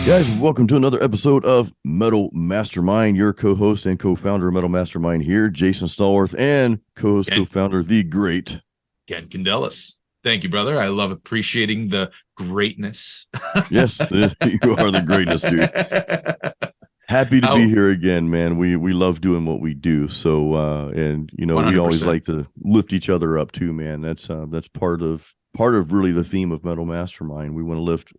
Guys, welcome to another episode of Metal Mastermind. Your co-host and co-founder of Metal Mastermind here, Jason Stallworth, and co-host, Ken, co-founder, the great. Ken Candelas. Thank you, brother. I love appreciating the greatness. Yes, you are the greatest, dude. Happy to be How here again, man. We love doing what we do. So and we always 100%. like to lift each other up too, man. That's part of really the theme of Metal Mastermind. We want to lift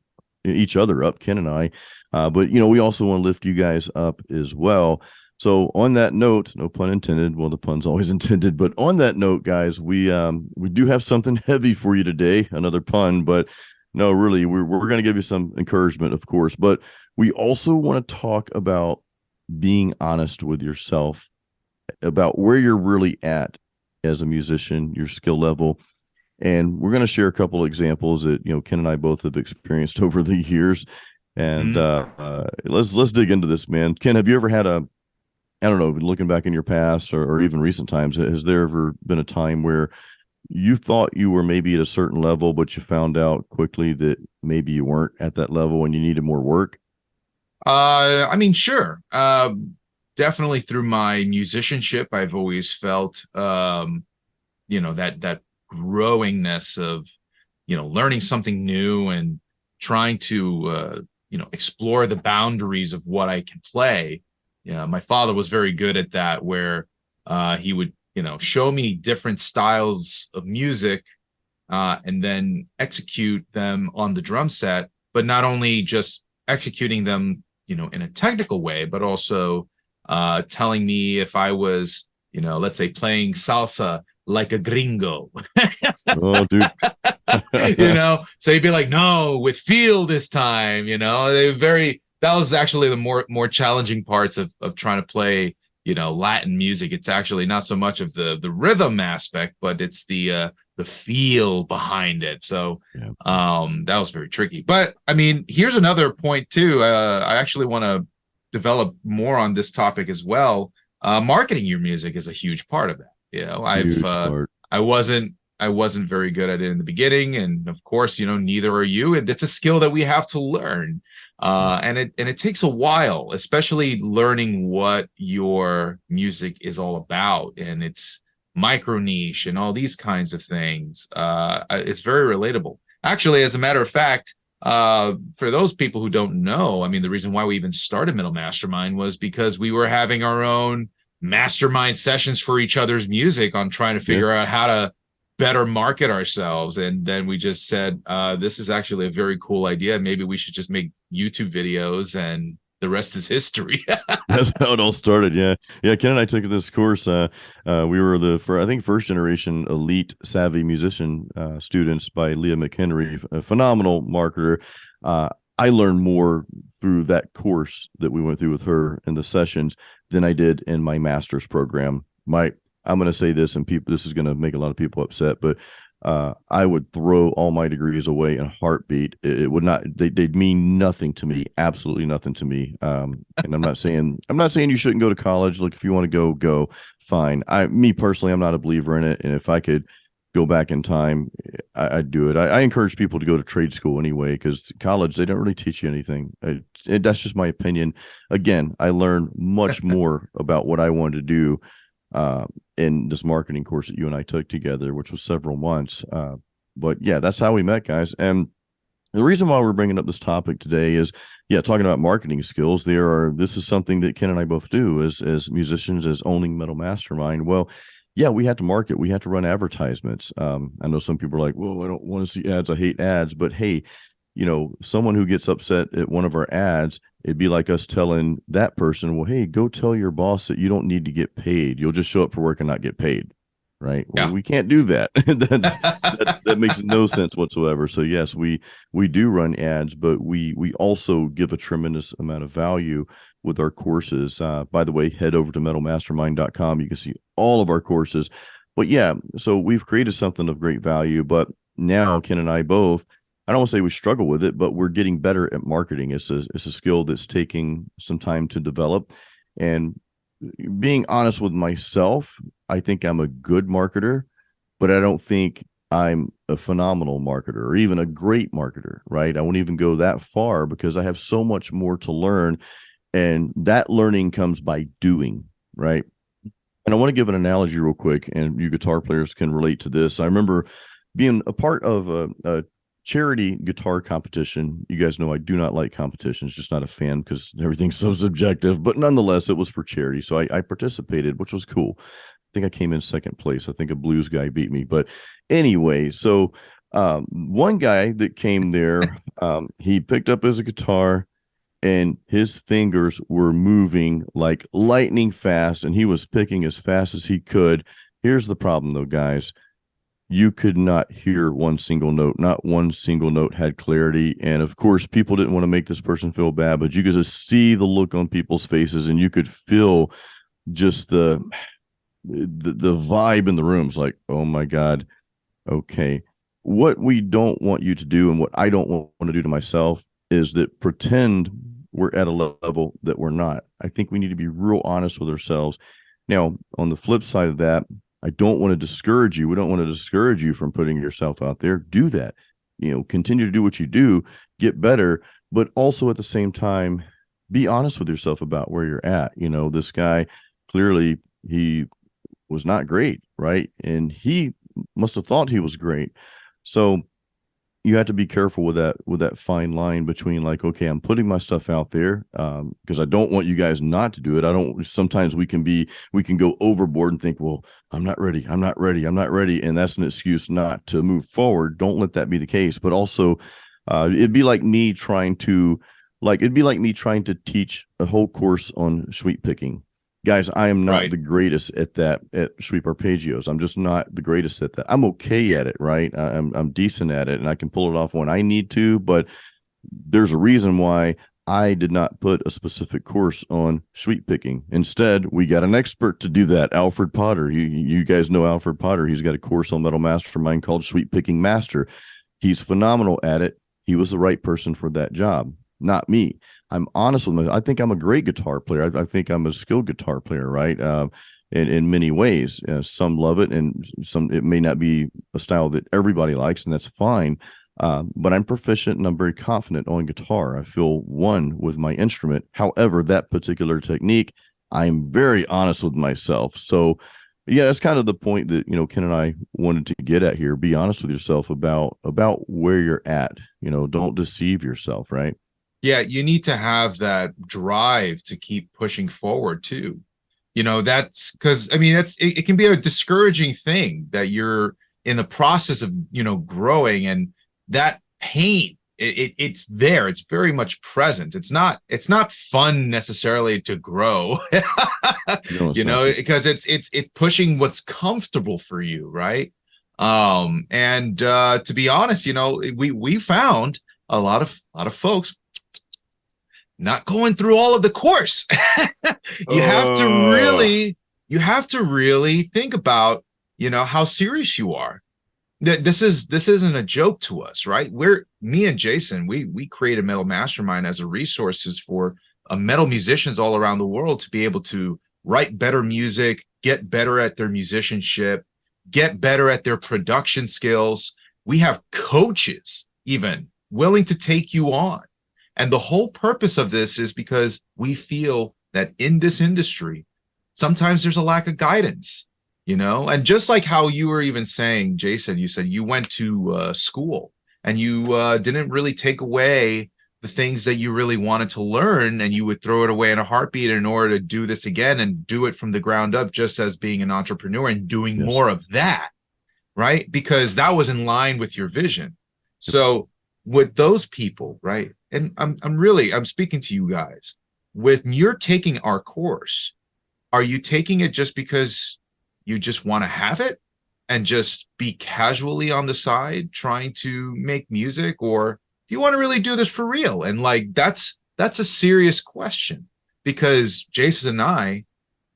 each other up, Ken and I. But we also want to lift you guys up as well. So on that note, no pun intended. Well, the pun's always intended, but on that note, guys, we do have something heavy for you today. Another pun, but no, really, we're going to give you some encouragement, of course, but we also want to talk about being honest with yourself about where you're really at as a musician, your skill level. And we're going to share a couple of examples that, Ken and I both have experienced over the years. And Mhm. let's dig into this, man. Ken, have you ever had I don't know, looking back in your past or even recent times, has there ever been a time where you thought you were maybe at a certain level, but you found out quickly that maybe you weren't at that level and you needed more work? I mean, sure. Definitely through my musicianship, I've always felt, that growingness of, learning something new and trying to, explore the boundaries of what I can play. Yeah, my father was very good at that, where he would, show me different styles of music and then execute them on the drum set, but not only just executing them, in a technical way, but also telling me if I was, let's say playing salsa like a gringo, Oh, dude. so he'd be like, no, with feel this time, that was actually the more challenging parts of trying to play, Latin music. It's actually not so much of the rhythm aspect, but it's the feel behind it. So Yeah. that was very tricky. But I mean, here's another point too. I actually want to develop more on this topic as well. Marketing your music is a huge part of that. Huge part. I wasn't very good at it in the beginning, and of course, neither are you. And it's a skill that we have to learn, Yeah. and it takes a while, especially learning what your music is all about, and it's micro niche and all these kinds of things. It's very relatable. Actually, as a matter of fact, for those people who don't know, I mean, the reason why we even started Middle Mastermind was because we were having our own mastermind sessions for each other's music on trying to Yeah. figure out how to better market ourselves. And then we just said, this is actually a very cool idea. Maybe we should just make YouTube videos, and the rest is history. That's how it all started. Yeah. Yeah. Ken and I took this course. We were I think, first generation elite savvy musician students by Leah McHenry, a phenomenal marketer. I learned more through that course that we went through with her in the sessions than I did in my master's program. I'm going to say this, and this is going to make a lot of people upset, but I would throw all my degrees away in a heartbeat. It would not. They'd mean nothing to me. Absolutely nothing to me. And I'm not saying you shouldn't go to college. Look, if you want to go. Fine. Me personally, I'm not a believer in it. And if I could go back in time, I'd do it. I encourage people to go to trade school anyway, because college, they don't really teach you anything. That's just my opinion. Again, I learned much more about what I wanted to do in this marketing course that you and I took together, which was several months. But yeah, that's how we met, guys. And the reason why we're bringing up this topic today is, talking about marketing skills. This is something that Ken and I both do as musicians, as owning Metal Mastermind. Well, yeah, we had to market. We had to run advertisements. I know some people are like, "Whoa, I don't want to see ads. I hate ads." But hey, someone who gets upset at one of our ads, it'd be like us telling that person, well, hey, go tell your boss that you don't need to get paid. You'll just show up for work and not get paid. Right. Well, Yeah. we can't do that. That makes no sense whatsoever. So yes, we do run ads, but we also give a tremendous amount of value with our courses. By the way, head over to metalmastermind.com. You can see all of our courses. But yeah, so we've created something of great value. But now Ken and I both, I don't want to say we struggle with it, but we're getting better at marketing. It's a skill that's taking some time to develop. And being honest with myself, I think I'm a good marketer, but I don't think I'm a phenomenal marketer or even a great marketer, right? I won't even go that far because I have so much more to learn. And that learning comes by doing, right? And I want to give an analogy real quick, and you guitar players can relate to this. I remember being a part of a charity guitar competition. You guys know I do not like competitions, just not a fan because everything's so subjective. But nonetheless, it was for charity, so I participated, which was cool. I think I came in second place. I think a blues guy beat me, but anyway, so one guy that came there, he picked up his guitar and his fingers were moving like lightning fast, and he was picking as fast as he could. Here's the problem, though, guys. You could not hear one single note. Not one single note had clarity. And of course, people didn't want to make this person feel bad, but you could just see the look on people's faces, and you could feel just the vibe in the room. It's like, oh my God, okay. What we don't want you to do, and what I don't want to do to myself, is that pretend we're at a level that we're not. I think we need to be real honest with ourselves. Now, on the flip side of that, I don't want to discourage you. We don't want to discourage you from putting yourself out there. Do that. Continue to do what you do, get better, but also at the same time, be honest with yourself about where you're at. This guy, clearly he was not great, right? And he must have thought he was great. So you have to be careful with that fine line between, like, okay, I'm putting my stuff out there because I don't want you guys not to do it. Sometimes we can go overboard and think, well, I'm not ready, and that's an excuse not to move forward. Don't let that be the case. But also, it'd be like me trying to teach a whole course on sweep picking. Guys, I am not the greatest at that, at sweep arpeggios. I'm just not the greatest at that. I'm okay at it, right? I'm decent at it, and I can pull it off when I need to, but there's a reason why I did not put a specific course on sweep picking. Instead, we got an expert to do that, Alfred Potter. You guys know Alfred Potter. He's got a course on Metal Mastermind called Sweep Picking Master. He's phenomenal at it. He was the right person for that job, not me. I'm honest with myself. I think I'm a great guitar player. I think I'm a skilled guitar player, right? In many ways. Some love it, and it may not be a style that everybody likes, and that's fine. But I'm proficient and I'm very confident on guitar. I feel one with my instrument. However, that particular technique, I'm very honest with myself. So yeah, that's kind of the point that, Ken and I wanted to get at here. Be honest with yourself about where you're at. Don't deceive yourself, right? Yeah, you need to have that drive to keep pushing forward too. That's because, it can be a discouraging thing that you're in the process of, growing, and that pain, it's there. It's very much present. It's not fun necessarily to grow, because it's pushing what's comfortable for you, right? To be honest, we found a lot of folks not going through all of the course. You have to really think about, how serious you are. This isn't a joke to us, right? Me and Jason, we created Metal Mastermind as a resources for metal musicians all around the world to be able to write better music, get better at their musicianship, get better at their production skills. We have coaches even willing to take you on. And the whole purpose of this is because we feel that in this industry, sometimes there's a lack of guidance, and just like how you were even saying, Jason, you said you went to school and you didn't really take away the things that you really wanted to learn, and you would throw it away in a heartbeat in order to do this again and do it from the ground up, just as being an entrepreneur and doing more of that, right? Because that was in line with your vision. So with those people, right? And I'm speaking to you guys. When you're taking our course, are you taking it just because you just want to have it and just be casually on the side trying to make music, or do you want to really do this for real? And that's a serious question, because Jason and I,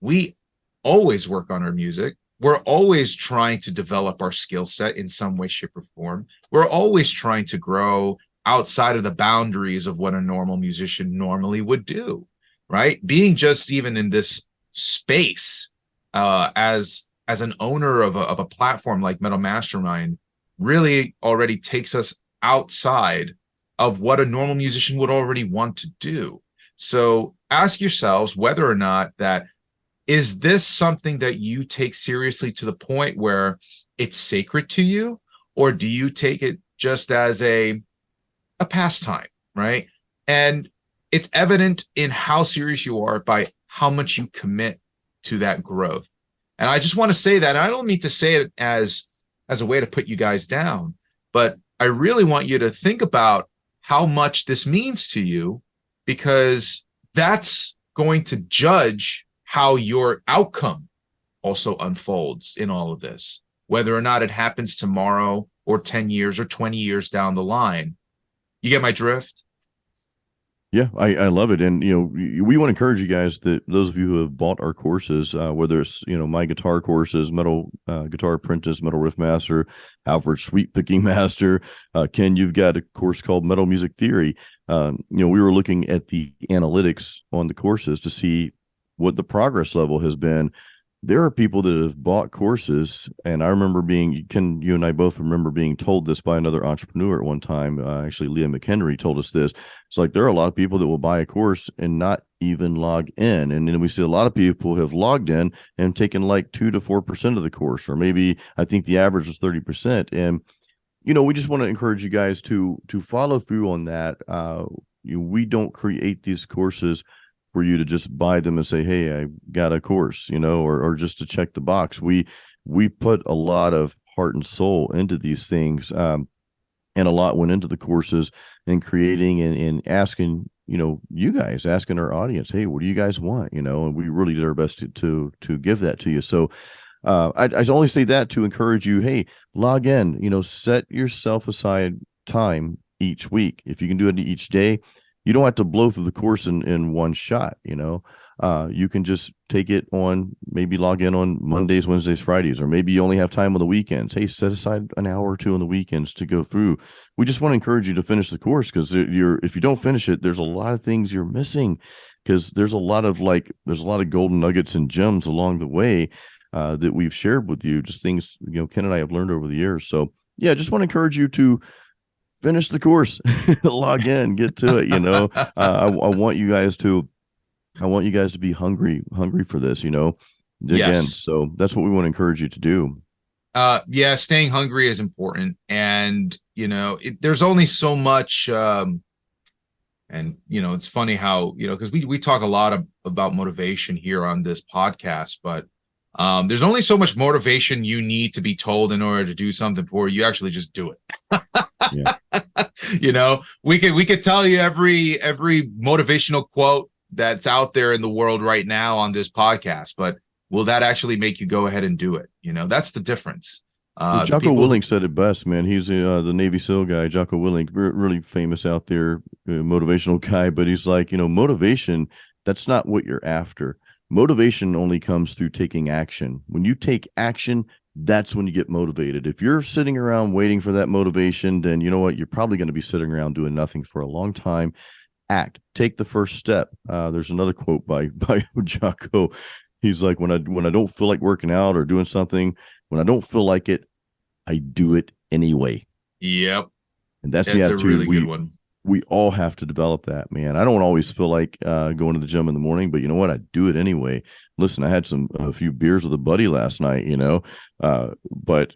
we always work on our music. We're always trying to develop our skill set in some way, shape, or form. We're always trying to grow outside of the boundaries of what a normal musician normally would do, right? Being just even in this space as an owner of a platform like Metal Mastermind, really already takes us outside of what a normal musician would already want to do. So ask yourselves whether or not that is this something that you take seriously to the point where it's sacred to you, or do you take it just as a pastime, right? And it's evident in how serious you are by how much you commit to that growth. And I just want to say that, and I don't mean to say it as a way to put you guys down, but I really want you to think about how much this means to you, because that's going to judge how your outcome also unfolds in all of this, whether or not it happens tomorrow or 10 years or 20 years down the line. You get my drift? Yeah, I love it. And, we want to encourage you guys, that those of you who have bought our courses, whether it's, my guitar courses, Metal Guitar Apprentice, Metal Riff Master, Alfred Sweep Picking Master, Ken, you've got a course called Metal Music Theory. We were looking at the analytics on the courses to see what the progress level has been. There are people that have bought courses, and I remember you and I both remember being told this by another entrepreneur at one time. Actually, Leah McHenry told us this. It's like, there are a lot of people that will buy a course and not even log in. And then we see a lot of people have logged in and taken like 2 to 4% of the course, or maybe I think the average was 30%. And, we just want to encourage you guys to follow through on that. We don't create these courses for you to just buy them and say, hey, I got a course, or just to check the box. We put a lot of heart and soul into these things, and a lot went into the courses and creating and asking, you guys, asking our audience, hey, what do you guys want? And we really did our best to give that to you. So I only say that to encourage you, hey, log in, set yourself aside time each week. If you can do it each day, you don't have to blow through the course in one shot. You can just take it on, maybe log in on Mondays, Wednesdays, Fridays, or maybe you only have time on the weekends. Hey, set aside an hour or two on the weekends to go through. We just want to encourage you to finish the course, because if you don't finish it, there's a lot of things you're missing, because there's a lot of golden nuggets and gems along the way that we've shared with you, just things, Ken and I have learned over the years. So yeah, just want to encourage you to finish the course, log in, get to it. I want you guys to be hungry for this, again. Yes. So that's what we want to encourage you to do. Yeah, staying hungry is important. And, there's only so much, and, it's funny how, because we talk a lot about motivation here on this podcast, but there's only so much motivation you need to be told in order to do something before you actually just do it. Yeah. We could tell you every motivational quote that's out there in the world right now on this podcast, but will that actually make you go ahead and do it? That's the difference. Jocko Willink said it best, man. He's the Navy SEAL guy, Jocko Willink, really famous out there, motivational guy. But he's like, motivation, that's not what you're after. Motivation only comes through taking action. When you take action, that's when you get motivated. If you're sitting around waiting for that motivation, then you know what? You're probably going to be sitting around doing nothing for a long time. Act. Take the first step. There's another quote by Jocko. He's like, when I don't feel like working out or doing something, when I don't feel like it, I do it anyway. Yep. And that's the attitude. A really good one. We all have to develop that, man. I don't always feel like going to the gym in the morning, but you know what? I do it anyway. Listen, I had a few beers with a buddy last night, but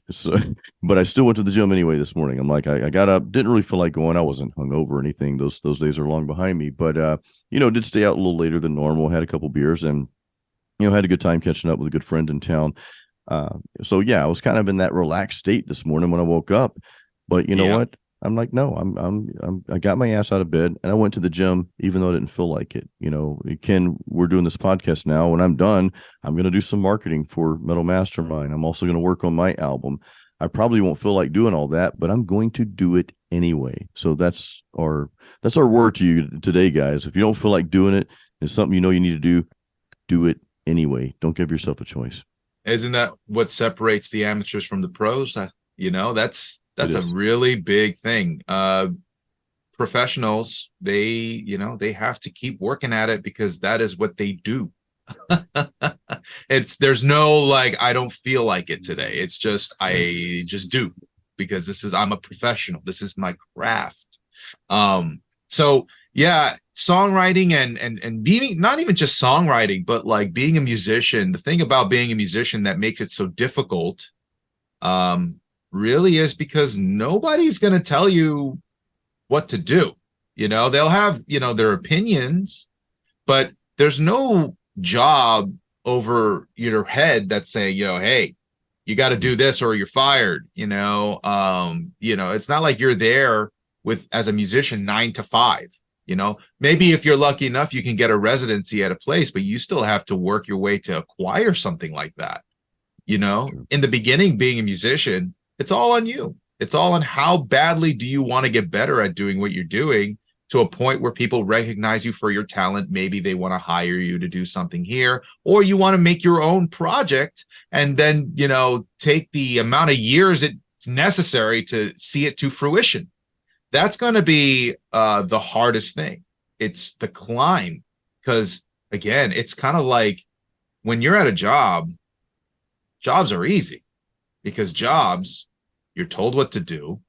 I still went to the gym anyway this morning. I'm like, I got up, didn't really feel like going. I wasn't hungover or anything. Those days are long behind me, but did stay out a little later than normal. Had a couple beers and had a good time catching up with a good friend in town. So yeah, I was kind of in that relaxed state this morning when I woke up. But you know what? I'm like, no, I got my ass out of bed and I went to the gym, even though I didn't feel like it. Ken, we're doing this podcast now. When I'm done, I'm going to do some marketing for Metal Mastermind. I'm also going to work on my album. I probably won't feel like doing all that, but I'm going to do it anyway. So that's our word to you today, guys. If you don't feel like doing it, it's something you need to do it anyway. Don't give yourself a choice. Isn't that what separates the amateurs from the pros? That's a really big thing. Professionals, they have to keep working at it because that is what they do. There's no like, I don't feel like it today. It's just, I just do. because I'm a professional. This is my craft. So yeah, songwriting and being, not even just songwriting, but like being a musician. The thing about being a musician that makes it so difficult, really is because nobody's going to tell you what to do. They'll have, their opinions, but there's no job over your head that's saying, hey, you got to do this or you're fired. It's not like you're there as a musician 9 to 5. Maybe if you're lucky enough, you can get a residency at a place, but you still have to work your way to acquire something like that. In the beginning, being a musician, it's all on you. It's all on how badly do you want to get better at doing what you're doing, to a point where people recognize you for your talent. Maybe they want to hire you to do something here, or you want to make your own project and then, take the amount of years it's necessary to see it to fruition. That's going to be the hardest thing. It's the climb, because again, it's kind of like when you're at a job, jobs are easy because jobs, you're told what to do,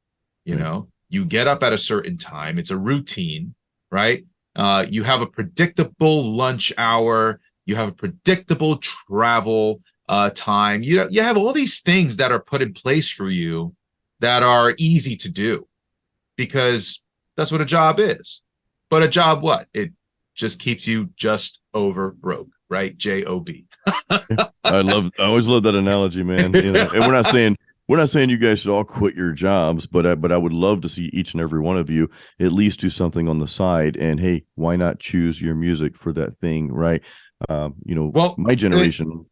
you get up at a certain time. It's a routine, right? You have a predictable lunch hour. You have a predictable travel time. You have all these things that are put in place for you that are easy to do because that's what a job is. But a job, what? It just keeps you just over broke, right? J-O-B. I always love that analogy, man. And we're not saying you guys should all quit your jobs, but I would love to see each and every one of you at least do something on the side. And hey, why not choose your music for that thing, right? Well, my generation.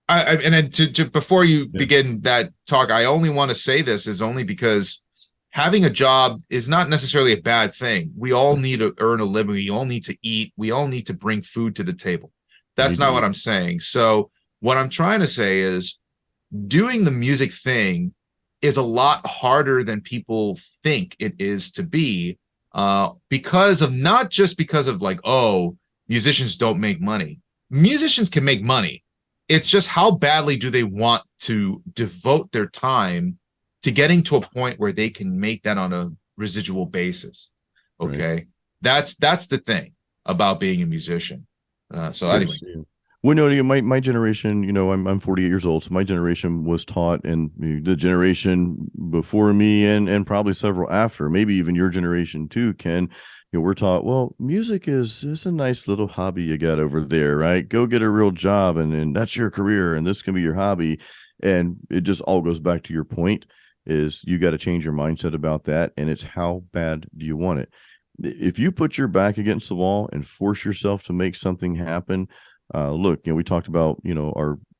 Before you begin that talk, I only want to say this is only because having a job is not necessarily a bad thing. We all need to earn a living. We all need to eat. We all need to bring food to the table. That's not what I'm saying. So what I'm trying to say is, doing the music thing is a lot harder than people think it is to be, because of not just because of like, oh, musicians don't make money. Musicians can make money. It's just how badly do they want to devote their time to getting to a point where they can make that on a residual basis. Okay. Right. That's the thing about being a musician. Anyway. Well, no, my generation, I'm 48 years old, so my generation was taught, and the generation before me and probably several after, maybe even your generation too, Ken, we're taught, well, music is a nice little hobby you got over there, right? Go get a real job, and that's your career, and this can be your hobby. And it just all goes back to your point, is you got to change your mindset about that, and it's how bad do you want it? If you put your back against the wall and force yourself to make something happen, look, we talked about,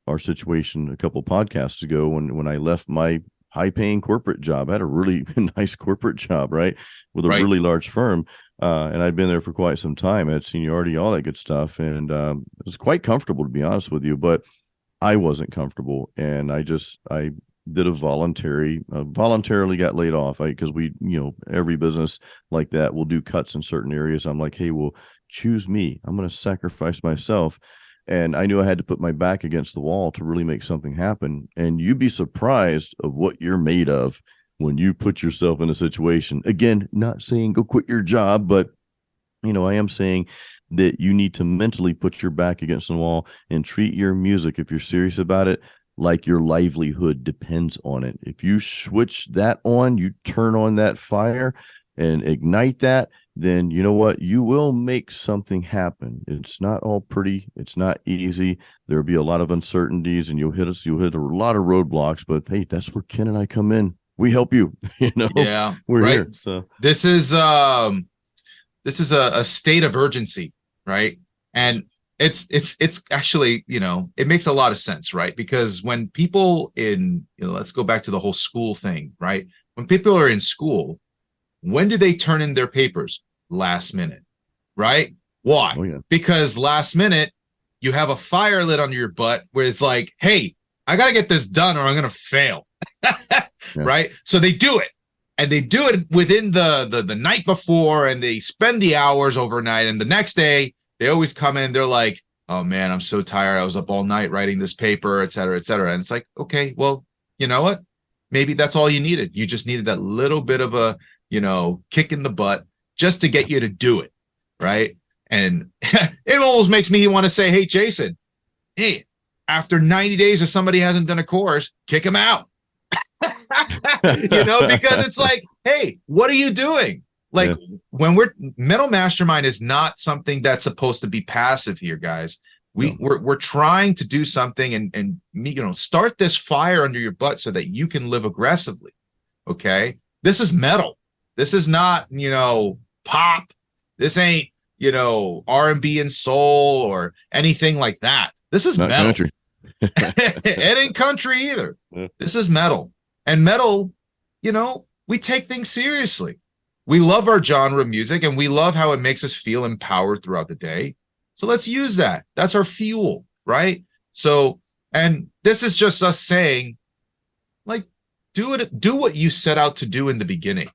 our situation a couple of podcasts ago when I left my high paying corporate job. I had a really nice corporate job, right? With a really large firm. And I'd been there for quite some time. I had seniority, all that good stuff. And it was quite comfortable, to be honest with you, but I wasn't comfortable. And I did voluntarily got laid off. Because we, every business like that will do cuts in certain areas. I'm like, hey, well, choose me. I'm going to sacrifice myself. And I knew I had to put my back against the wall to really make something happen. And you'd be surprised of what you're made of when you put yourself in a situation. Again, not saying go quit your job, but, I am saying that you need to mentally put your back against the wall and treat your music, if you're serious about it, like your livelihood depends on it. If you switch that on, you turn on that fire and ignite that, then you know what? You will make something happen. It's not all pretty. It's not easy. There'll be a lot of uncertainties, and you'll hit a lot of roadblocks, but hey, that's where Ken and I come in. We help you, Yeah, we're here. So this is a state of urgency, right? And it's actually, it makes a lot of sense, right? Because when people let's go back to the whole school thing, right? When people are in school, when do they turn in their papers? Last minute, right? Why? Oh, yeah. Because last minute, you have a fire lit under your butt where it's like, hey, I got to get this done or I'm going to fail. Right? So they do it. And they do it within the night before, and they spend the hours overnight. And the next day, they always come in, they're like, oh man, I'm so tired. I was up all night writing this paper, et cetera, et cetera. And it's like, okay, well, you know what? maybe that's all you needed. You just needed that little bit of a, kick in the butt just to get you to do it. Right. And it almost makes me want to say, hey, Jason, hey, after 90 days, if somebody hasn't done a course, kick them out. Because it's like, hey, what are you doing? Like, when Metal Mastermind is not something that's supposed to be passive here, guys. We're trying to do something and start this fire under your butt so that you can live aggressively. Okay. This is metal. This is not, pop. This ain't, R&B and soul or anything like that. This is not metal. Country. It ain't country either. Yeah. This is metal. And metal, we take things seriously. We love our genre music and we love how it makes us feel empowered throughout the day. So let's use that. That's our fuel, right? So, and this is just us saying, like, do what you set out to do in the beginning.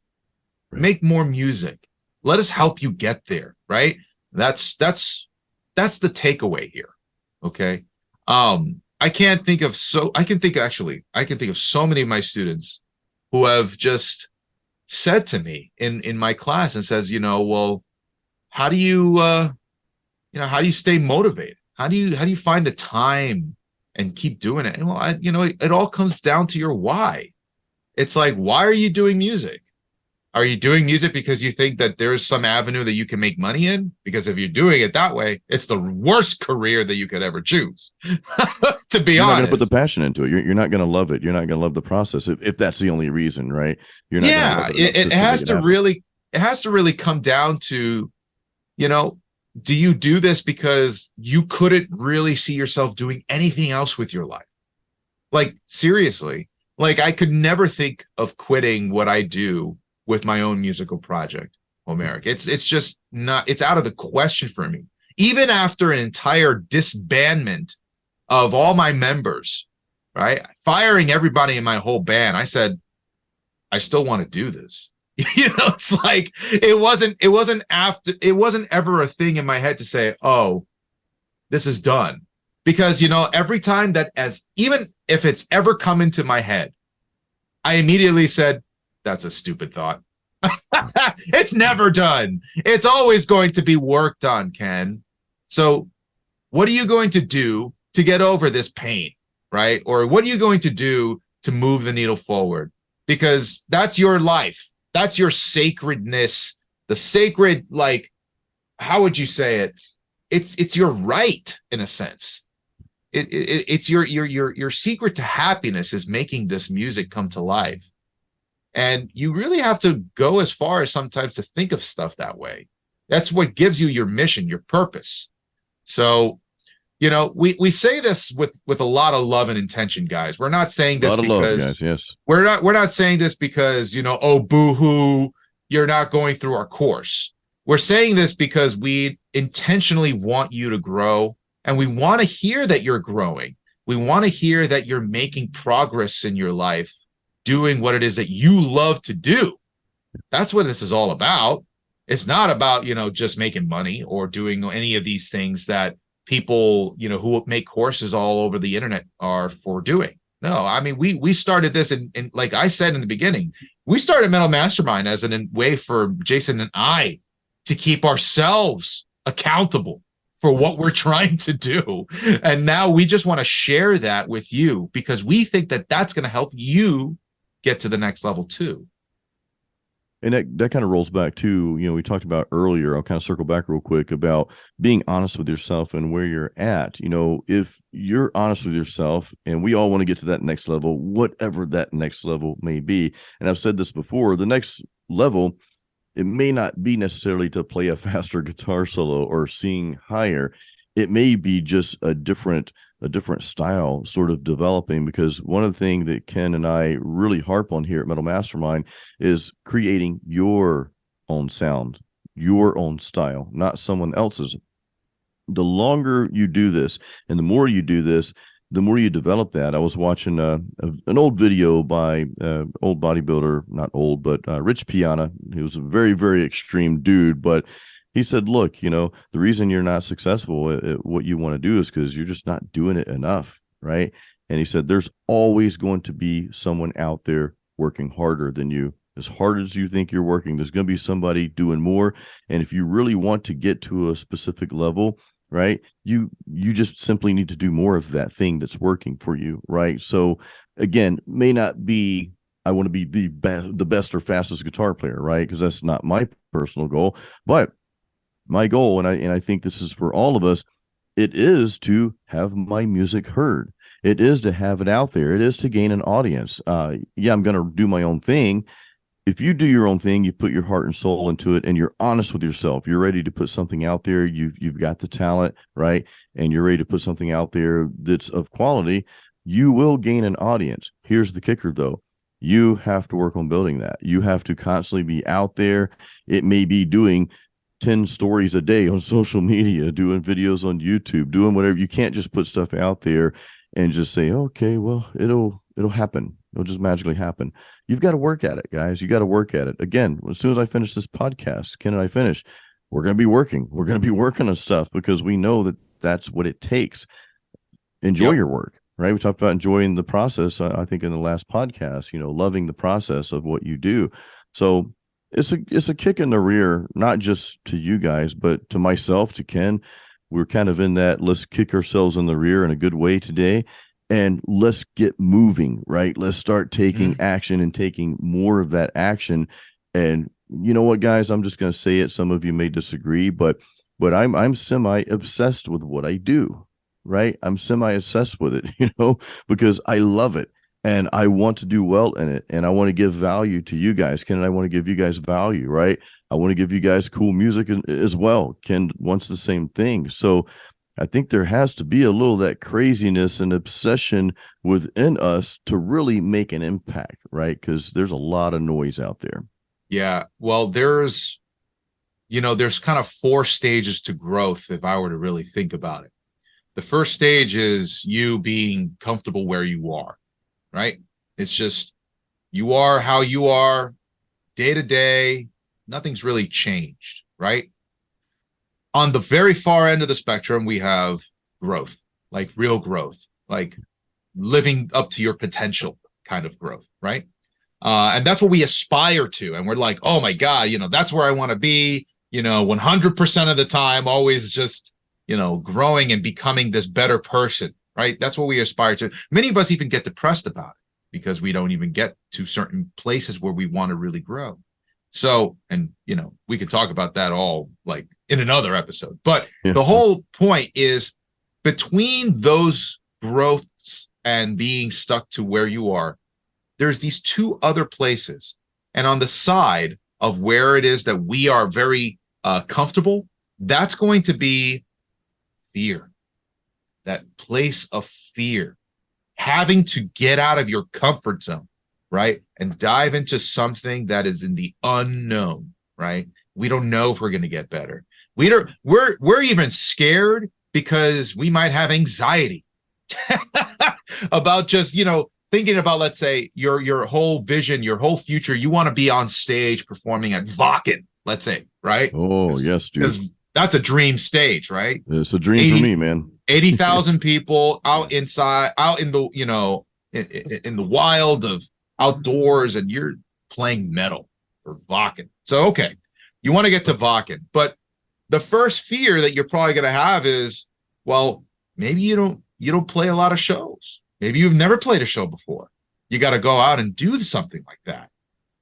Right. Make more music. Let us help you get there, right? That's the takeaway here. Okay. I can think of so many of my students who have just said to me in my class and says, well, how do you stay motivated? How do you find the time and keep doing it? And well, it all comes down to your why. It's like, why are you doing music? Are you doing music because you think that there's some avenue that you can make money in? Because if you're doing it that way, it's the worst career that you could ever choose. To be honest, you're not going to put the passion into it. You're not going to love it. You're not going to love the process if that's the only reason, right? You're not. Yeah, it has to really come down to, do you do this because you couldn't really see yourself doing anything else with your life? Like, seriously, like I could never think of quitting what I do with my own musical project, Homeric. It's just not, it's out of the question for me. Even after an entire disbandment of all my members, right? Firing everybody in my whole band, I said, I still want to do this. It's like, it wasn't ever a thing in my head to say, oh, this is done. Because, every time that even if it's ever come into my head, I immediately said, that's a stupid thought. It's never done. It's always going to be worked on, Ken. So what are you going to do to get over this pain, right? Or what are you going to do to move the needle forward? Because that's your life. That's your sacredness. The sacred, like, how would you say it? It's your right, in a sense. It's your secret to happiness is making this music come to life. And you really have to go as far as sometimes to think of stuff that way. That's what gives you your mission, your purpose. So, we say this with a lot of love and intention, guys. We're not saying this because love, guys, yes. We're not saying this because, oh, boo-hoo, you're not going through our course. We're saying this because we intentionally want you to grow, and we want to hear that you're growing. We want to hear that you're making progress in your life, doing what it is that you love to do. That's what this is all about. It's not about, just making money or doing any of these things that people, who make courses all over the internet are for doing. No, I mean, we started this and like I said in the beginning, we started Metal Mastermind as a way for Jason and I to keep ourselves accountable for what we're trying to do. And now we just want to share that with you because we think that that's going to help you get to the next level too. And that kind of rolls back to, we talked about earlier, I'll kind of circle back real quick about being honest with yourself and where you're at. If you're honest with yourself, and we all want to get to that next level, whatever that next level may be. And I've said this before, the next level, it may not be necessarily to play a faster guitar solo or sing higher. It may be just a different style sort of developing, because one of the things that Ken and I really harp on here at Metal Mastermind is creating your own sound, your own style, not someone else's. The longer you do this and the more you do this, the more you develop that. I was watching an old video by old bodybuilder, not old, but Rich Piana. He was a very, very extreme dude, but he said, look, the reason you're not successful at what you want to do is because you're just not doing it enough, right? And he said, there's always going to be someone out there working harder than you. As hard as you think you're working, there's going to be somebody doing more. And if you really want to get to a specific level, right, you just simply need to do more of that thing that's working for you, right? So again, may not be I want to be the best or fastest guitar player, right? Because that's not my personal goal, but my goal, and I think this is for all of us, it is to have my music heard. It is to have it out there. It is to gain an audience. Yeah, I'm going to do my own thing. If you do your own thing, you put your heart and soul into it, and you're honest with yourself, you're ready to put something out there. You've got the talent, right? And you're ready to put something out there that's of quality. You will gain an audience. Here's the kicker, though. You have to work on building that. You have to constantly be out there. It may be doing 10 stories a day on social media, doing videos on YouTube, doing whatever. You can't just put stuff out there and just say, okay, well, it'll happen. It'll just magically happen. You've got to work at it, guys. You got to work at it. Again, as soon as I finish this podcast, Ken and I finish, we're going to be working. We're going to be working on stuff because we know that that's what it takes. Enjoy your work, right? We talked about enjoying the process. I think in the last podcast, loving the process of what you do. So it's a kick in the rear, not just to you guys, but to myself, to Ken. We're kind of in that, let's kick ourselves in the rear in a good way today. And let's get moving, right? Let's start taking action and taking more of that action. And you know what, guys, I'm just going to say it. Some of you may disagree, but I'm semi-obsessed with what I do, right? I'm semi-obsessed with it, because I love it and I want to do well in it. And I want to give value to you guys. Ken and I want to give you guys value, right? I want to give you guys cool music as well. Ken wants the same thing. So I think there has to be a little of that craziness and obsession within us to really make an impact, right? Because there's a lot of noise out there. Yeah. Well, there's kind of 4 stages to growth if I were to really think about it. The first stage is you being comfortable where you are, right? It's just you are how you are day to day. Nothing's really changed, right? On the very far end of the spectrum, we have growth, like real growth, like living up to your potential kind of growth, right? And that's what we aspire to. And we're like, oh my God, that's where I want to be, 100% of the time, always just, growing and becoming this better person, right? That's what we aspire to. Many of us even get depressed about it because we don't even get to certain places where we want to really grow. So, and, we could talk about that all like in another episode, but the whole point is between those growths and being stuck to where you are, there's these 2 other places. And on the side of where it is that we are very comfortable, that's going to be fear, that place of fear, having to get out of your comfort zone, right? And dive into something that is in the unknown, right? We don't know if we're going to get better. We're even scared because we might have anxiety about just, thinking about, let's say, your whole vision, your whole future. You want to be on stage performing at Wacken, let's say, right? Oh, yes, dude. Because that's a dream stage, right? It's a dream for me, man. 80,000 people out inside, out in the, in the wild of outdoors, and you're playing metal for Wacken. So, okay, you want to get to Wacken, but the first fear that you're probably going to have is, well, maybe you don't play a lot of shows. Maybe you've never played a show before. You got to go out and do something like that.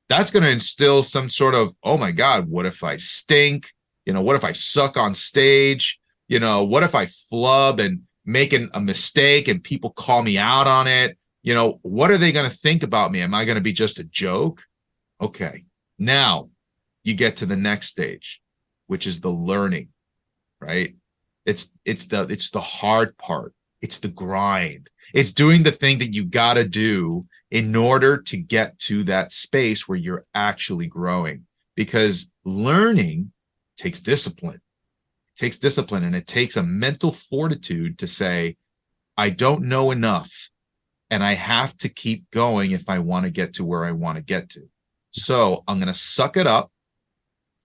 That's going to instill some sort of, oh my God, what if I stink? What if I suck on stage? What if I flub and make a mistake and people call me out on it? What are they going to think about me? Am I going to be just a joke? Okay. Now you get to the next stage, which is the learning, right? It's the hard part. It's the grind. It's doing the thing that you got to do in order to get to that space where you're actually growing, because learning takes discipline. It takes discipline, and it takes a mental fortitude to say, I don't know enough, and I have to keep going if I want to get to where I want to get to. So I'm going to suck it up.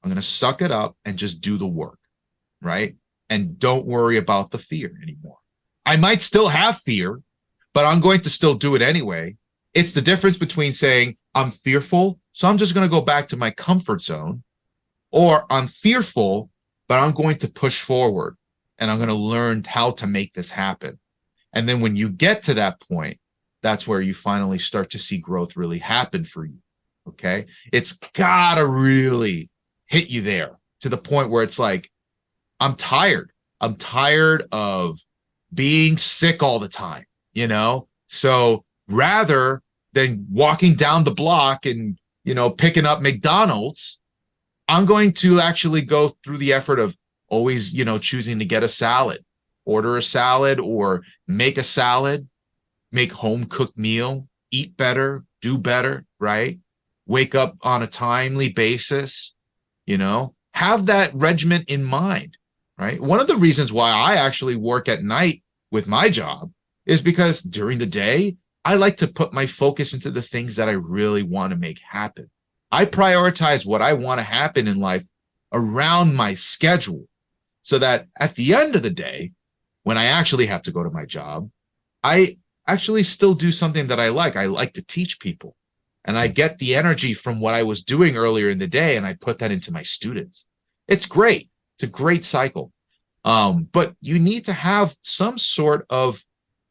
I'm going to suck it up and just do the work, right? And don't worry about the fear anymore. I might still have fear, but I'm going to still do it anyway. It's the difference between saying I'm fearful, so I'm just going to go back to my comfort zone, or I'm fearful, but I'm going to push forward and I'm going to learn how to make this happen. And then when you get to that point, that's where you finally start to see growth really happen for you. Okay. It's gotta really hit you there to the point where it's like, I'm tired. I'm tired of being sick all the time, you know? So rather than walking down the block and, you know, picking up McDonald's, I'm going to actually go through the effort of always, you know, choosing to get a salad, order a salad or make a salad, make home cooked meal, eat better, do better, right? Wake up on a timely basis, you know, have that regiment in mind, right? One of the reasons why I actually work at night with my job is because during the day, I like to put my focus into the things that I really want to make happen. I prioritize what I want to happen in life around my schedule so that at the end of the day, when I actually have to go to my job, I actually still do something that I like. I like to teach people, and I get the energy from what I was doing earlier in the day and I put that into my students. It's great. It's a great cycle. But you need to have some sort of,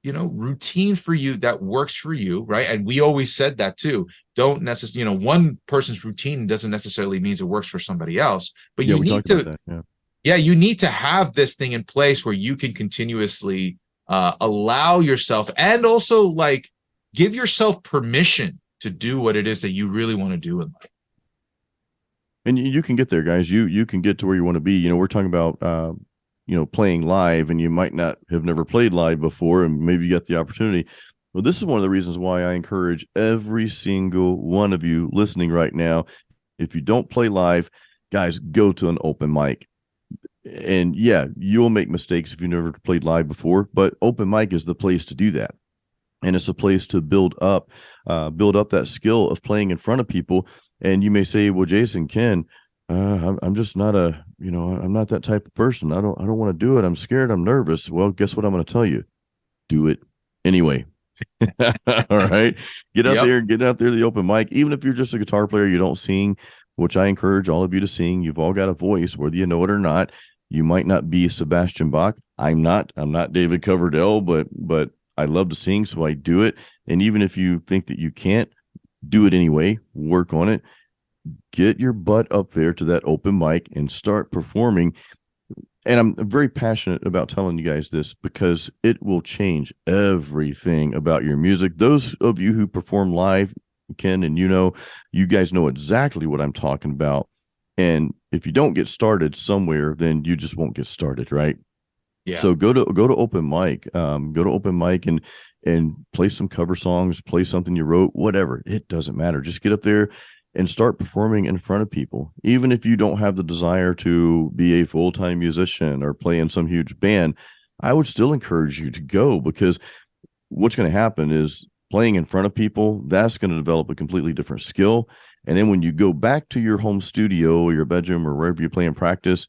you know, routine for you that works for you, right? And we always said that too. Don't necessarily, you know, one person's routine doesn't necessarily mean it works for somebody else, but you need to, you need to have this thing in place where you can continuously allow yourself and also like give yourself permission to do what it is that you really want to do in life. And you can get there, guys. You can get to where you want to be. You know, we're talking about you know, playing live, and you might not have never played live before, and maybe you got the opportunity. Well, this is one of the reasons why I encourage every single one of you listening right now. If you don't play live, guys, go to an open mic. And yeah, you'll make mistakes if you've never played live before, but open mic is the place to do that. And it's a place to build up that skill of playing in front of people. And you may say, well, Jason, Ken, I'm just not I'm not that type of person. I don't want to do it. I'm scared. I'm nervous. Well, guess what I'm going to tell you? Do it anyway. All right. Get out there to the open mic. Even if you're just a guitar player, you don't sing, which I encourage all of you to sing. You've all got a voice, whether you know it or not. You might not be Sebastian Bach. I'm not David Coverdale, but I love to sing, so I do it. And even if you think that you can't, do it anyway. Work on it. Get your butt up there to that open mic and start performing. And I'm very passionate about telling you guys this because it will change everything about your music. Those of you who perform live, Ken, and you guys know exactly what I'm talking about. And if you don't get started somewhere, then you just won't get started, right? Yeah. So go to open mic, and play some cover songs, play something you wrote, whatever. It doesn't matter. Just get up there and start performing in front of people. Even if you don't have the desire to be a full-time musician or play in some huge band, I would still encourage you to go, because what's going to happen is playing in front of people, that's going to develop a completely different skill. And then when you go back to your home studio or your bedroom or wherever you play and practice,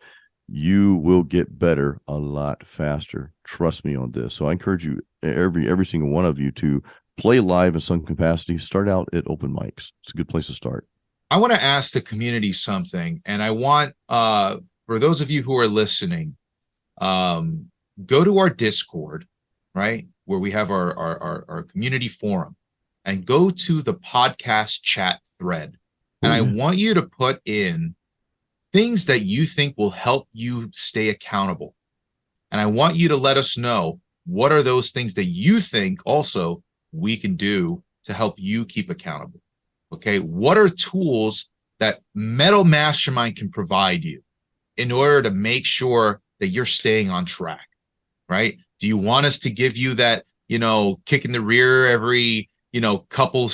you will get better a lot faster. Trust me on this. So I encourage you, every single one of you, to play live in some capacity. Start out at open mics. It's a good place to start. I want to ask the community something, and I want, for those of you who are listening, go to our Discord, right, where we have our community forum, and go to the podcast chat thread. And I want you to put in things that you think will help you stay accountable. And I want you to let us know what are those things that you think also we can do to help you keep accountable. Okay, what are tools that Metal Mastermind can provide you in order to make sure that you're staying on track, right? Do you want us to give you that, kick in the rear every, couple,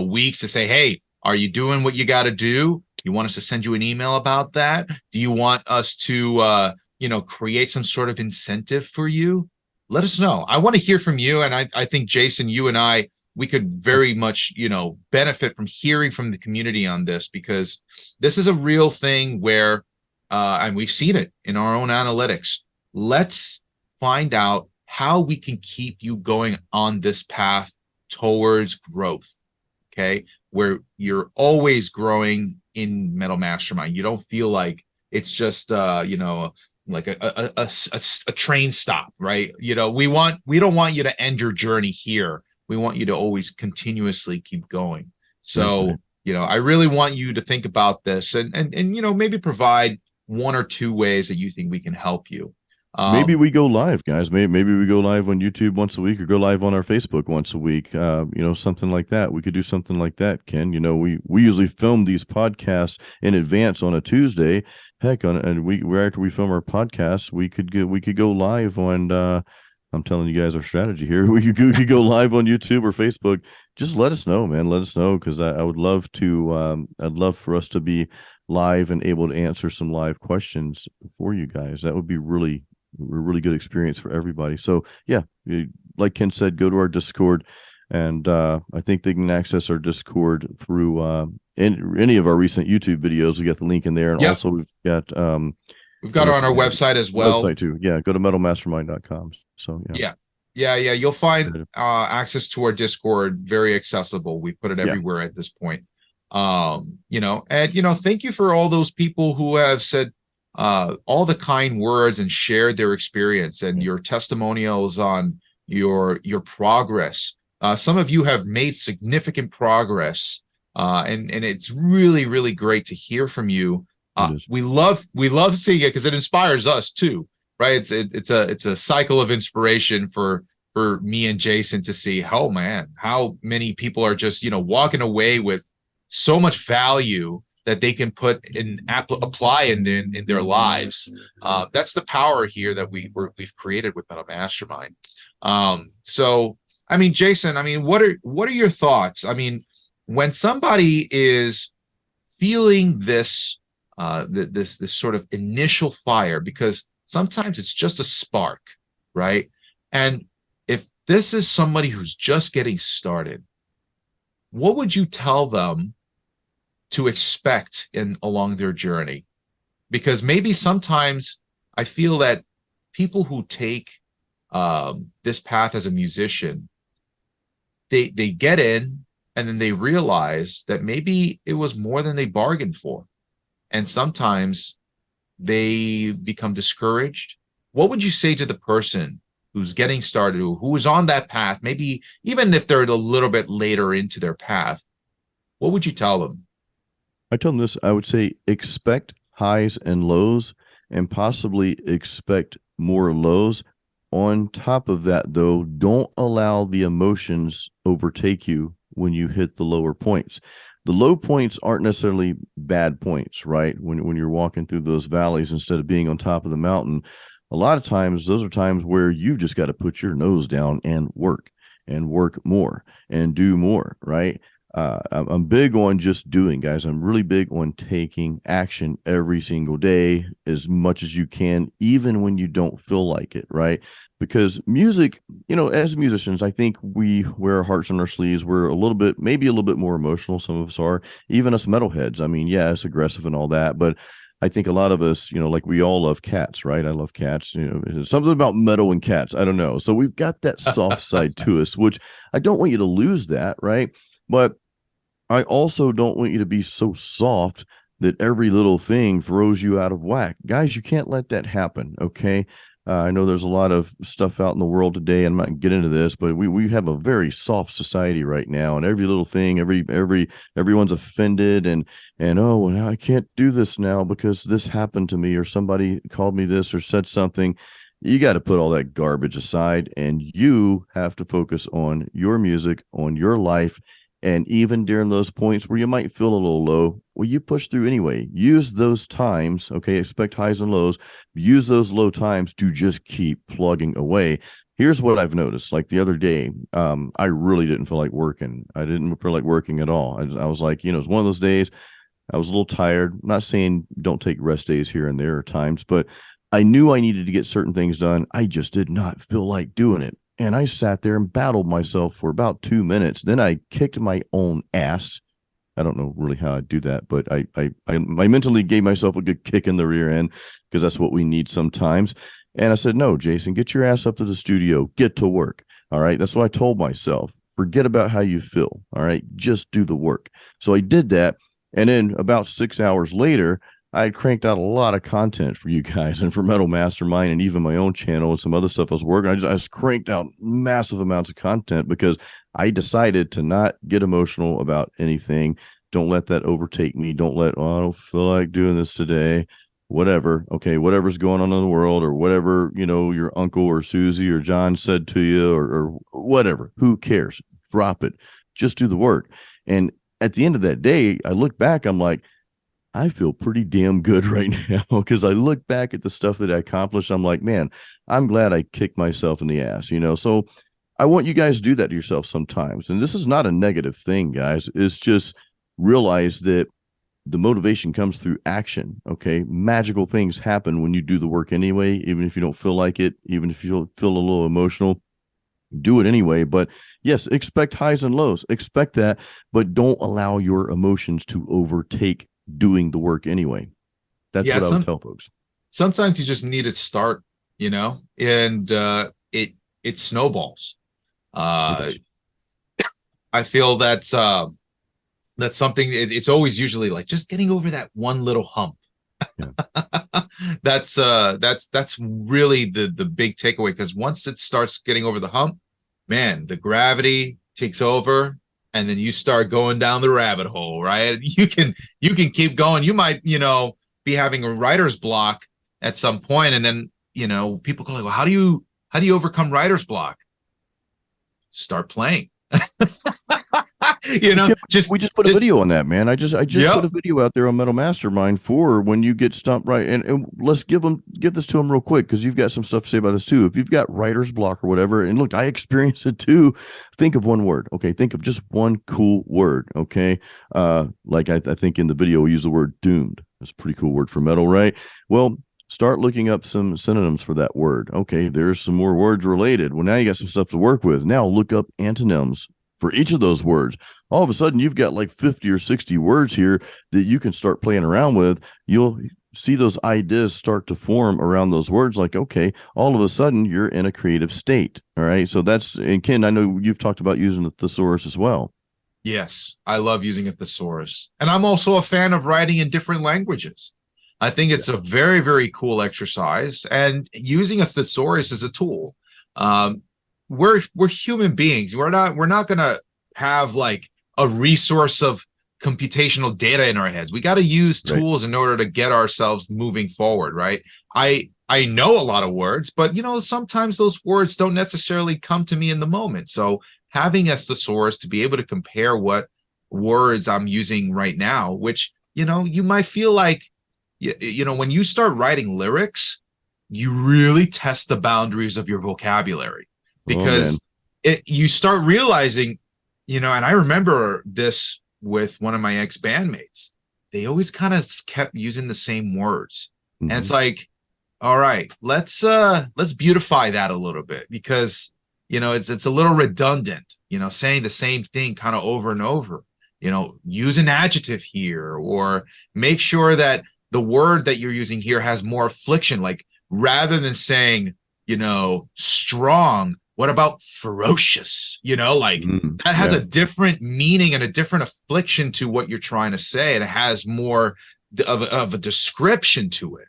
weeks to say, hey, are you doing what you got to do? You want us to send you an email about that? Do you want us to, create some sort of incentive for you? Let us know. I want to hear from you. And I think, Jason, you and I, we could very much, benefit from hearing from the community on this, because this is a real thing where, and we've seen it in our own analytics. Let's find out how we can keep you going on this path towards growth. Okay, where you're always growing in Metal Mastermind. You don't feel like it's just like a train stop, right? We don't want you to end your journey here. We want you to always continuously keep going. So, Right. I really want you to think about this and maybe provide one or two ways that you think we can help you. Maybe we go live, guys. Maybe we go live on YouTube once a week, or go live on our Facebook once a week. Something like that. We could do something like that, Ken. We usually film these podcasts in advance on a Tuesday. Heck, after we film our podcasts, we could go live on. I'm telling you guys our strategy here. We could go live on YouTube or Facebook. Just let us know, man. Let us know, because I would love to. I'd love for us to be live and able to answer some live questions for you guys. That would be really good experience for everybody. So yeah, like Ken said, go to our Discord, and I think they can access our Discord through any of our recent YouTube videos. We got the link in there, and also we've got it on our website as well. Website too. Yeah, go to metalmastermind.com. So yeah, you'll find access to our Discord very accessible. We put it everywhere at this point. And thank you for all those people who have said all the kind words and shared their experience and your testimonials on your progress. Some of you have made significant progress, and it's really, really great to hear from you. We love seeing it because it inspires us too, right? It's a cycle of inspiration for me and Jason to see, oh man, how many people are just walking away with so much value that they can put in apply in their lives. That's the power here that we've created with Metal Mastermind. So I mean, Jason, what are your thoughts? When somebody is feeling this this sort of initial fire, because sometimes it's just a spark, right? And if this is somebody who's just getting started, what would you tell them to expect along their journey? Because maybe sometimes I feel that people who take this path as a musician, they get in and then they realize that maybe it was more than they bargained for. And sometimes they become discouraged. What would you say to the person who's getting started, who is on that path, maybe even if they're a little bit later into their path? What would you tell them? I tell them this. I would say expect highs and lows, and possibly expect more lows. On top of that, though, don't allow the emotions overtake you when you hit the lower points. The low points aren't necessarily bad points, right? When you're walking through those valleys instead of being on top of the mountain, a lot of times those are times where you've just got to put your nose down and work more and do more, right? I'm big on just doing, guys. I'm really big on taking action every single day as much as you can, even when you don't feel like it, right? Because music, as musicians, I think we wear our hearts on our sleeves. We're maybe a little bit more emotional. Some of us are, even us metalheads. Yeah, it's aggressive and all that, but I think a lot of us, like we all love cats, right? I love cats. Something about metal and cats. I don't know. So we've got that soft side to us, which I don't want you to lose that, right? But I also don't want you to be so soft that every little thing throws you out of whack. Guys, you can't let that happen, okay? I know there's a lot of stuff out in the world today. I'm not going to get into this, but we have a very soft society right now, and every little thing, everyone's offended and oh, well, I can't do this now because this happened to me, or somebody called me this or said something. You got to put all that garbage aside, and you have to focus on your music, on your life. And even during those points where you might feel a little low, well, you push through anyway. Use those times, okay? Expect highs and lows. Use those low times to just keep plugging away. Here's what I've noticed. Like the other day, I really didn't feel like working. I didn't feel like working at all. I was like, it's one of those days. I was a little tired. I'm not saying don't take rest days here and there at times, but I knew I needed to get certain things done. I just did not feel like doing it. And I sat there and battled myself for about 2 minutes. Then I kicked my own ass. I don't know really how I do that, but I mentally gave myself a good kick in the rear end, because that's what we need sometimes. And I said, no, Jason, get your ass up to the studio, get to work. All right. That's what I told myself. Forget about how you feel. All right. Just do the work. So I did that. And then about 6 hours later, I had cranked out a lot of content for you guys and for Metal Mastermind and even my own channel and some other stuff I was working. I just cranked out massive amounts of content because I decided to not get emotional about anything. Don't let that overtake me. Don't let, oh, I don't feel like doing this today. Whatever. Okay, whatever's going on in the world, or whatever, your uncle or Susie or John said to you, or whatever. Who cares? Drop it. Just do the work. And at the end of that day, I look back, I'm like, I feel pretty damn good right now because I look back at the stuff that I accomplished. I'm like, man, I'm glad I kicked myself in the ass, So I want you guys to do that to yourself sometimes. And this is not a negative thing, guys. It's just realize that the motivation comes through action. Okay. Magical things happen when you do the work anyway, even if you don't feel like it, even if you feel a little emotional, do it anyway. But yes, expect highs and lows, expect that, but don't allow your emotions to overtake doing the work anyway. That's what I would tell folks. Sometimes you just need to start, and it snowballs. I feel that's something. It's always usually like just getting over that one little hump. Yeah. That's really the big takeaway, because once it starts getting over the hump, man, the gravity takes over, and then you start going down the rabbit hole, right? You can keep going. You might, be having a writer's block at some point, and then, people go like, well, how do you overcome writer's block? Start playing. We just put a video on that, man. I just put a video out there on Metal Mastermind for when you get stumped, right? And let's give this to them real quick, because you've got some stuff to say about this too. If you've got writer's block or whatever, and look, I experienced it too. Think of one word, okay? Think of just one cool word, okay? Like I think in the video we use the word doomed. That's a pretty cool word for metal, right? Well, start looking up some synonyms for that word. Okay, there's some more words related. Well, now you got some stuff to work with. Now look up antonyms for each of those words. All of a sudden, you've got like 50 or 60 words here that you can start playing around with. You'll see those ideas start to form around those words. Like, okay, all of a sudden, you're in a creative state. All right. So and Ken, I know you've talked about using the thesaurus as well. Yes, I love using a thesaurus. And I'm also a fan of writing in different languages. I think it's a very, very cool exercise. And using a thesaurus as a tool. We're human beings. We're not going to have like a resource of computational data in our heads. We got to use tools in order to get ourselves moving forward, right? I know a lot of words, but sometimes those words don't necessarily come to me in the moment. So having a thesaurus to be able to compare what words I'm using right now, which you might feel like when you start writing lyrics, you really test the boundaries of your vocabulary. Because you start realizing, and I remember this with one of my ex-bandmates. They always kind of kept using the same words. Mm-hmm. And it's like, all right, let's beautify that a little bit, because, it's a little redundant, saying the same thing kind of over and over. Use an adjective here, or make sure that the word that you're using here has more affliction. Like, rather than saying, strong, what about ferocious? That has a different meaning and a different affliction to what you're trying to say. And it has more of a description to it,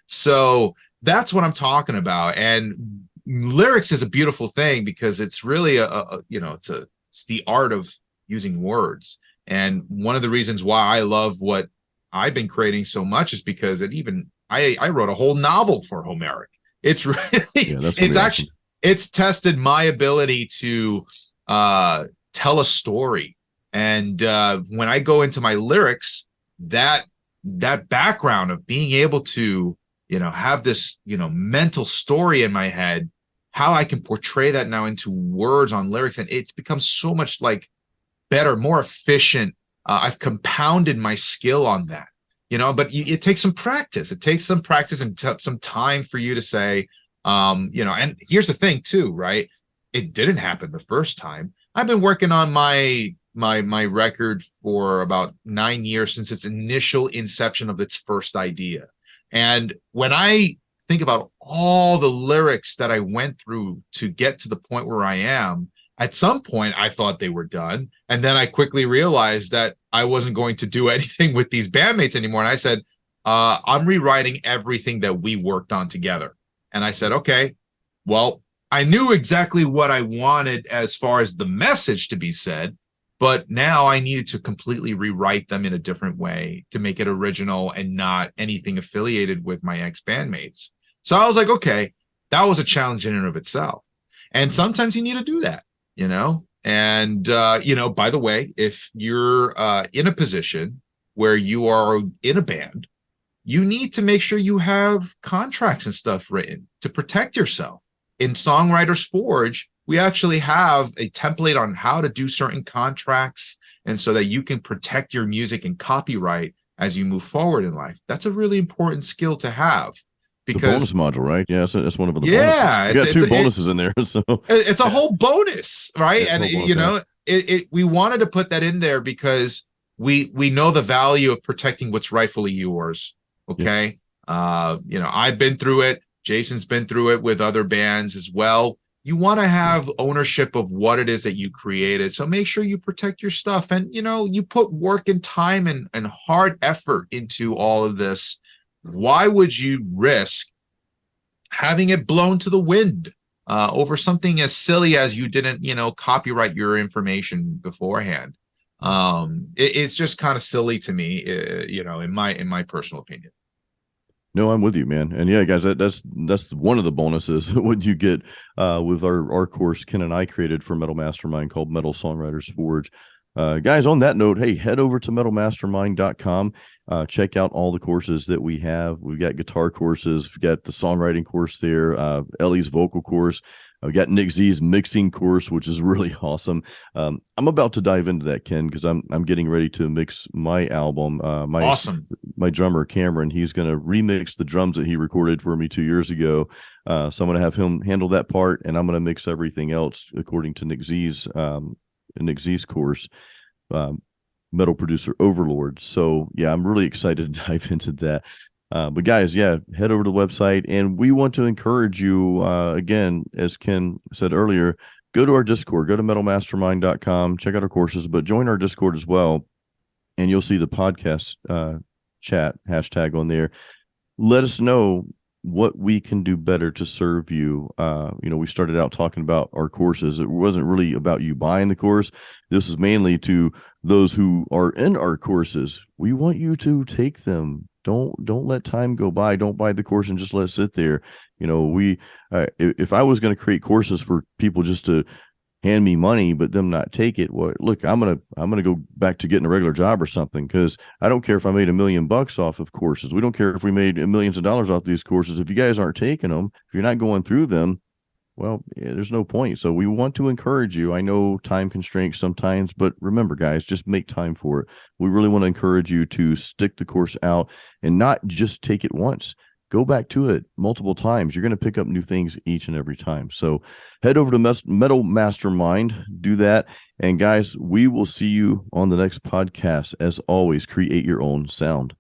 So that's what I'm talking about. And lyrics is a beautiful thing, because it's really it's the art of using words. And one of the reasons why I love what I've been creating so much is because I wrote a whole novel for Homeric. It's really, it's actually, it's tested my ability to tell a story. And when I go into my lyrics, that background of being able to, have this, mental story in my head, how I can portray that now into words on lyrics. And it's become so much like better, more efficient. I've compounded my skill on that, but it takes some practice. It takes some practice and some time for you to say, and here's the thing too, right? It didn't happen the first time. I've been working on my record for about 9 years, since its initial inception of its first idea. And when I think about all the lyrics that I went through to get to the point where I am. At some point, I thought they were done. And then I quickly realized that I wasn't going to do anything with these bandmates anymore. And I said, I'm rewriting everything that we worked on together. And I said, okay, well, I knew exactly what I wanted as far as the message to be said, but now I needed to completely rewrite them in a different way to make it original and not anything affiliated with my ex-bandmates. So I was like, okay, that was a challenge in and of itself. And sometimes you need to do that, you know? And, you know, by the way, if you're in a position where you are in a band, you need to make sure you have contracts and stuff written to protect yourself. In Songwriters Forge, we actually have a template on how to do certain contracts, and so that you can protect your music and copyright as you move forward in life. That's a really important skill to have. Because the bonus module, right? Yeah, so that's one of the yeah, bonuses. You got two bonuses in there, so it's a whole bonus, right? And bonus, you know, we wanted to put that in there because we know the value of protecting what's rightfully yours. Okay, you know, I've been through it. Jason's been through it with other bands as well. You want to have ownership of what it is that you created. So make sure you protect your stuff. And, you know, you put work and time and hard effort into all of this. Why would you risk having it blown to the wind over something as silly as you didn't, you know, copyright your information beforehand? It's just kind of silly to me, you know, in my personal opinion. No, I'm with you, man. And yeah, guys, that's one of the bonuses what you get with our course Ken and I created for Metal Mastermind called Metal Songwriters Forge. Guys, on that note, hey, head over to metalmastermind.com. Check out all the courses that we have. We've got guitar courses. We've got the songwriting course there, Ellie's vocal course. I've got Nick Z's mixing course, which is really awesome. I'm about to dive into that, Ken, because I'm getting ready to mix my album. My drummer Cameron, he's going to remix the drums that he recorded for me 2 years ago. So I'm going to have him handle that part, and I'm going to mix everything else according to Nick Z's course, Metal Producer Overlord. So yeah, I'm really excited to dive into that. But guys, yeah, head over to the website, and we want to encourage you, again, as Ken said earlier, go to our Discord, go to metalmastermind.com, check out our courses, but join our Discord as well, and you'll see the podcast chat hashtag on there. Let us know what we can do better to serve you. You know, we started out talking about our courses. It wasn't really about you buying the course. This is mainly to those who are in our courses. We want you to take them. Don't let time go by. Don't buy the course and just let it sit there. You know, if I was going to create courses for people just to hand me money but them not take it, well, look, I'm gonna go back to getting a regular job or something, because I don't care if I made $1 million off of courses. We don't care if we made millions of dollars off these courses. If you guys aren't taking them, if you're not going through them, well, yeah, there's no point. So we want to encourage you. I know time constraints sometimes, but remember, guys, just make time for it. We really want to encourage you to stick the course out and not just take it once. Go back to it multiple times. You're going to pick up new things each and every time. So head over to Metal Mastermind, do that. And guys, we will see you on the next podcast. As always, create your own sound.